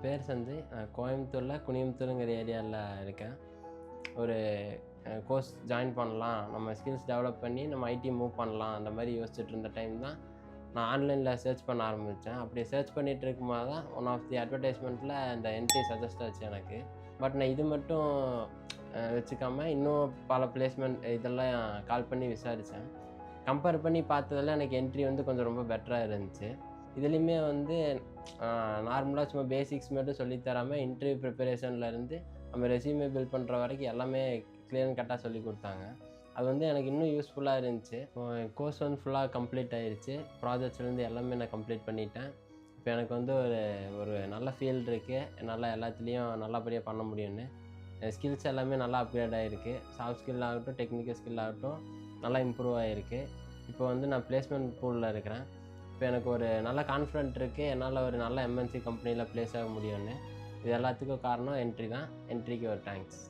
பேர் சஞ்சய். நான் கோயம்புத்தூரில் குனியம்புத்தூருங்கிற ஏரியாவில் இருக்கேன். ஒரு கோர்ஸ் ஜாயின் பண்ணலாம், நம்ம ஸ்கில்ஸ் டெவலப் பண்ணி நம்ம ஐடி மூவ் பண்ணலாம் அந்த மாதிரி யோசிச்சுட்டு இருந்த டைம் தான் நான் ஆன்லைனில் சர்ச் பண்ண ஆரம்பித்தேன். அப்படி சர்ச் பண்ணிகிட்டு இருக்கும்போது தான் ஒன் ஆஃப் தி அட்வர்டைஸ்மெண்ட்டில் இந்த என்ட்ரி சஜஸ்ட் ஆச்சு எனக்கு. பட் நான் இது மட்டும் வச்சுக்காமல் இன்னும் பல பிளேஸ்மெண்ட் இதெல்லாம் கால் பண்ணி விசாரித்தேன். கம்பேர் பண்ணி பார்த்ததில் எனக்கு என்ட்ரி வந்து கொஞ்சம் ரொம்ப பெட்டராக இருந்துச்சு. இதுலேயுமே வந்து நார்மலாக சும்மா பேசிக்ஸ் மட்டும் சொல்லித்தராமல் இன்டர்வியூ ப்ரிப்பரேஷன்லேருந்து நம்ம ரெஸ்யூமே பில்ட் பண்ணுற வரைக்கும் எல்லாமே கிளியர் அண்ட் கட்டாக சொல்லி கொடுத்தாங்க. அது வந்து எனக்கு இன்னும் யூஸ்ஃபுல்லாக இருந்துச்சு. கோர்ஸ் வந்து ஃபுல்லாக கம்ப்ளீட் ஆகிடுச்சு. ப்ராஜெக்ட்ஸ்லேருந்து எல்லாமே நான் கம்ப்ளீட் பண்ணிட்டேன். இப்போ எனக்கு வந்து ஒரு நல்ல ஃபீல்டு இருக்குது, என்னால் எல்லாத்துலேயும் நல்லபடியாக பண்ண முடியும்னு. ஸ்கில்ஸ் எல்லாமே நல்லா அப்கிரேட் ஆகிருக்கு. சாஃப்ட் ஸ்கில் ஆகட்டும், டெக்னிக்கல் ஸ்கில் ஆகட்டும் நல்லா இம்ப்ரூவ் ஆகிருக்கு. இப்போ வந்து நான் பிளேஸ்மெண்ட் பூலில் இருக்கிறேன். இப்போ எனக்கு ஒரு நல்ல கான்ஃபிடென்ட் இருக்குது, என்னால் ஒரு நல்ல எம்என்சி கம்பெனியில் ப்ளேஸ் ஆக முடியும்னு. இது எல்லாத்துக்கும் காரணம் என்ட்ரி தான். என்ட்ரிக்கு ஒரு தேங்க்ஸ்.